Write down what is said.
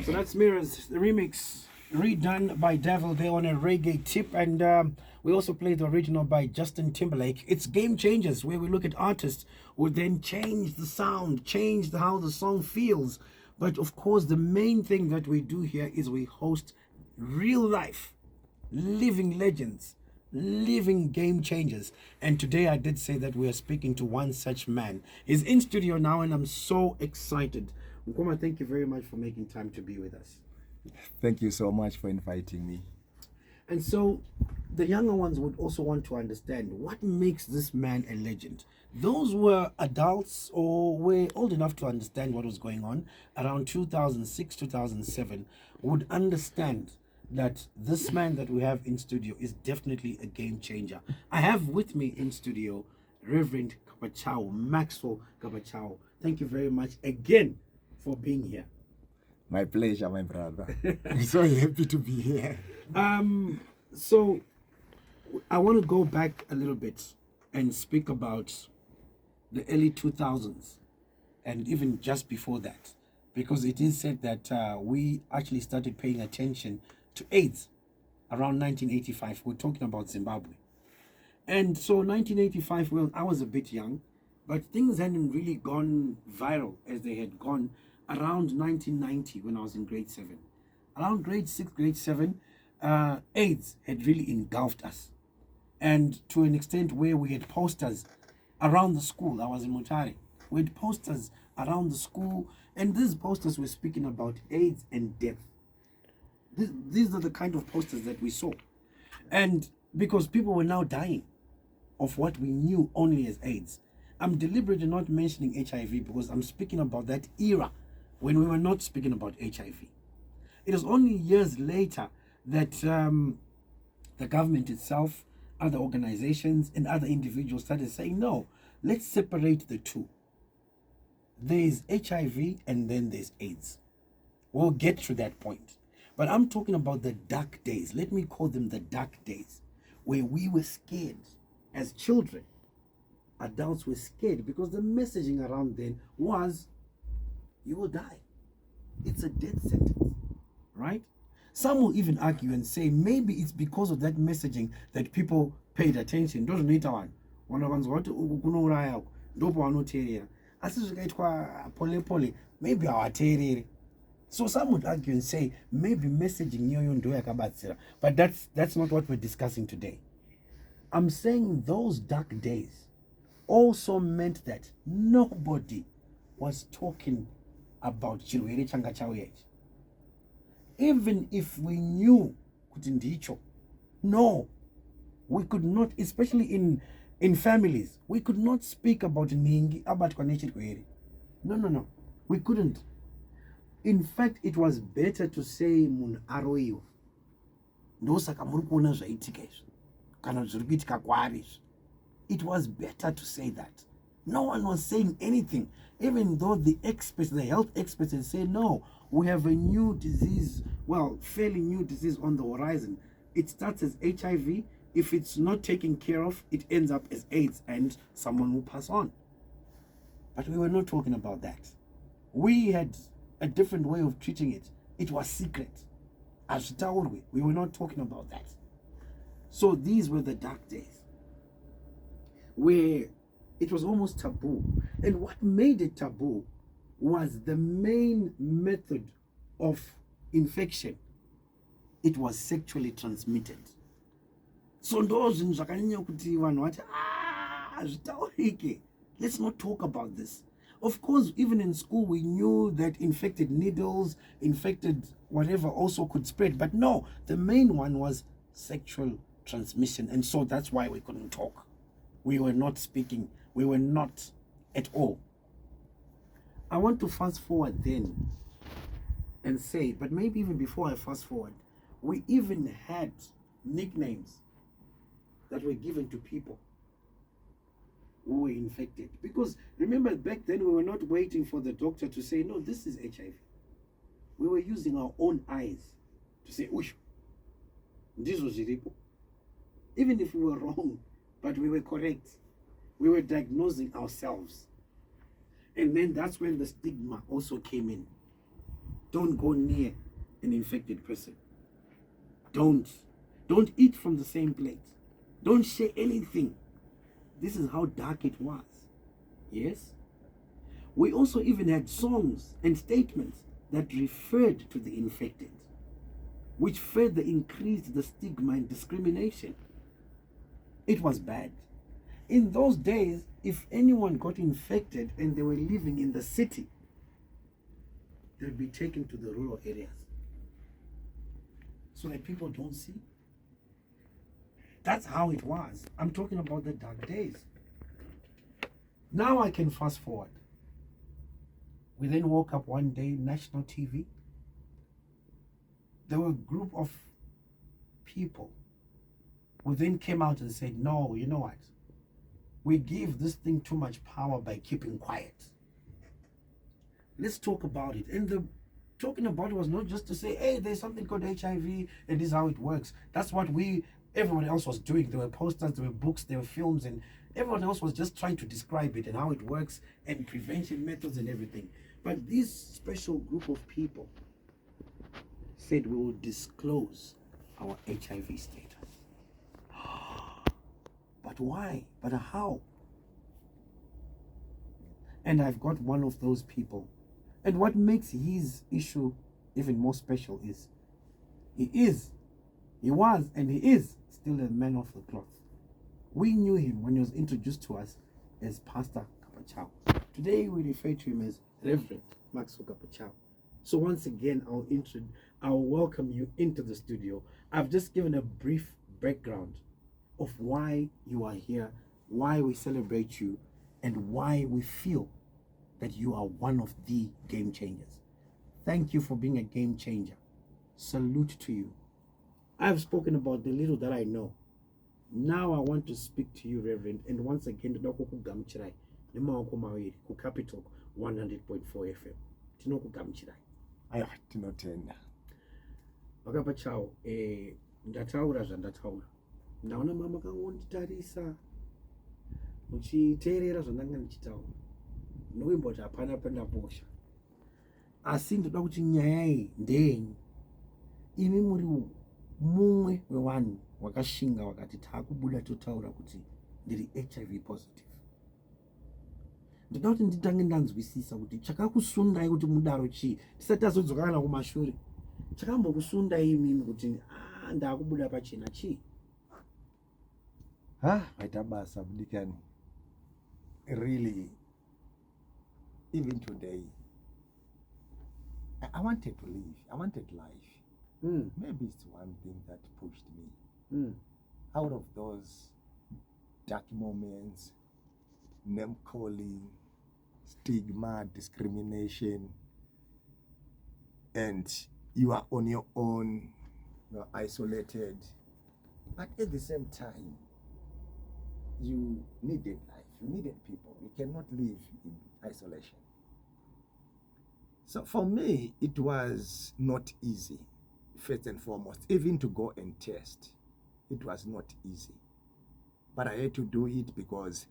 So that's Mirrors, the remix, redone by Devil there on a reggae tip. And we also played the original by Justin Timberlake. It's Game Changers, where we look at artists who then change the sound, change how the song feels. But of course, the main thing that we do here is we host real life, living legends, living game changers. And today I did say that we are speaking to one such man. He's in studio now, and I'm so excited. Nkoma, thank you very much for making time to be with us. Thank you so much for inviting me. And so the younger ones would also want to understand what makes this man a legend. Those were adults or were old enough to understand what was going on around 2006, 2007 would understand that this man that we have in studio is definitely a game changer. I have with me in studio Reverend Kapachawo, Maxwell Kapachawo. Thank you very much again for being here. My pleasure, my brother. I'm so happy to be here. So I want to go back a little bit and speak about the early 2000s and even just before that, because it is said that we actually started paying attention to AIDS around 1985. We're talking about Zimbabwe. And so 1985, well, I was a bit young, but things hadn't really gone viral as they had gone around 1990 when I was in grade 7. Around grade 6, grade 7, AIDS had really engulfed us. And to an extent where we had posters around the school. I was in Mutare. We had posters around the school, and these posters were speaking about AIDS and death. These are the kind of posters that we saw. And because people were now dying of what we knew only as AIDS. I'm deliberately not mentioning HIV because I'm speaking about that era when we were not speaking about HIV. It was only years later that the government itself, other organizations, and other individuals started saying, no, let's separate the two. There's HIV and then there's AIDS. We'll get to that point. But I'm talking about the dark days. Let me call them the dark days, where we were scared as children. Adults were scared because the messaging around then was, you will die. It's a death sentence, right? Some will even argue and say maybe it's because of that messaging that people paid attention. Doesn't need one. One of us maybe our terror. So some would argue and say maybe messaging, but that's not what we're discussing today. I'm saying those dark days also meant that nobody was talking about Changachawye. Even if we knew no, we could not, especially in families, we could not speak about Ningi about No, we couldn't. In fact, it was better to say mun aroyo. Ndosaka muri kuona zvaitika izvi. Kana zviri kuitika kwaari izvi. It was better to say that. No one was saying anything, even though the experts, the health experts, had said, no, we have a new disease, well, fairly new disease on the horizon. It starts as HIV. If it's not taken care of, it ends up as AIDS and someone will pass on. But we were not talking about that. We had a different way of treating it. It was secret. As we were not talking about that. So these were the dark days where it was almost taboo. And what made it taboo was the main method of infection. It was sexually transmitted. So those in let's not talk about this. Of course, even in school, we knew that infected needles, infected whatever also could spread. But no, the main one was sexual transmission. And so that's why we couldn't talk. We were not speaking. We were not at all. I want to fast forward then and say, but maybe even before I fast forward, we even had nicknames that were given to people who were infected. Because remember, back then we were not waiting for the doctor to say, no, this is HIV. We were using our own eyes to say, ush, this was Ziripo. Even if we were wrong, but we were correct. We were diagnosing ourselves. And then that's when the stigma also came in. Don't go near an infected person. Don't eat from the same plate. Don't share anything. This is how dark it was. Yes? We also even had songs and statements that referred to the infected, which further increased the stigma and discrimination. It was bad. In those days, if anyone got infected and they were living in the city, they'd be taken to the rural areas so that people don't see. That's how it was. I'm talking about the dark days. Now I can fast forward. We then woke up one day, national TV. There were a group of people who then came out and said, no, you know what? We give this thing too much power by keeping quiet. Let's talk about it. And the talking about it was not just to say, hey, there's something called HIV and this is how it works. That's what everyone else was doing. There were posters, there were books, there were films, and everyone else was just trying to describe it and how it works and prevention methods and everything. But this special group of people said we will disclose our HIV status. But why? But how? And I've got one of those people. And what makes his issue even more special is he was, and he is still a man of the cloth. We knew him when he was introduced to us as Pastor Kapachawo. Today we refer to him as Reverend Maxwell Kapachawo. So once again, I'll welcome you into the studio. I've just given a brief background of why you are here, why we celebrate you, and why we feel that you are one of the game changers. Thank you for being a game changer. Salute to you. I've spoken about the little that I know. Now I want to speak to you, Reverend, and once again, Gamechangers-Capitalk, Capitalk 100.4 FM. Gamechangers. Ayo, tinotenda. Kapachawo, ndataura zvandataura. Ndaona mama kangonditarisa muchiteerera zvandanga ndichitaura. Novimbo kuti hapana pandaposha. Asi ndoda kuti nyaya iyi ndeyenyu. Imi muri mumwe wevanhu wakashinga wakati taakubuda totaura kuti ndiri HIV positive. Ndoda kuti nditange ndanzwisisa kuti chakakusundai kuti mudaro chii. Tisati tazodzoka kana kumashure. Chakambokusundai imimi kuti ndakubuda pachena chii. Vaita basa budikani. Really, even today, I wanted to live. I wanted life. Maybe it's one thing that pushed me out of those dark moments, name calling, stigma, discrimination, and you are on your own, you are isolated, but at the same time, you needed life, you needed people. You cannot live in isolation. So for me, it was not easy, first and foremost. Even to go and test, it was not easy. But I had to do it because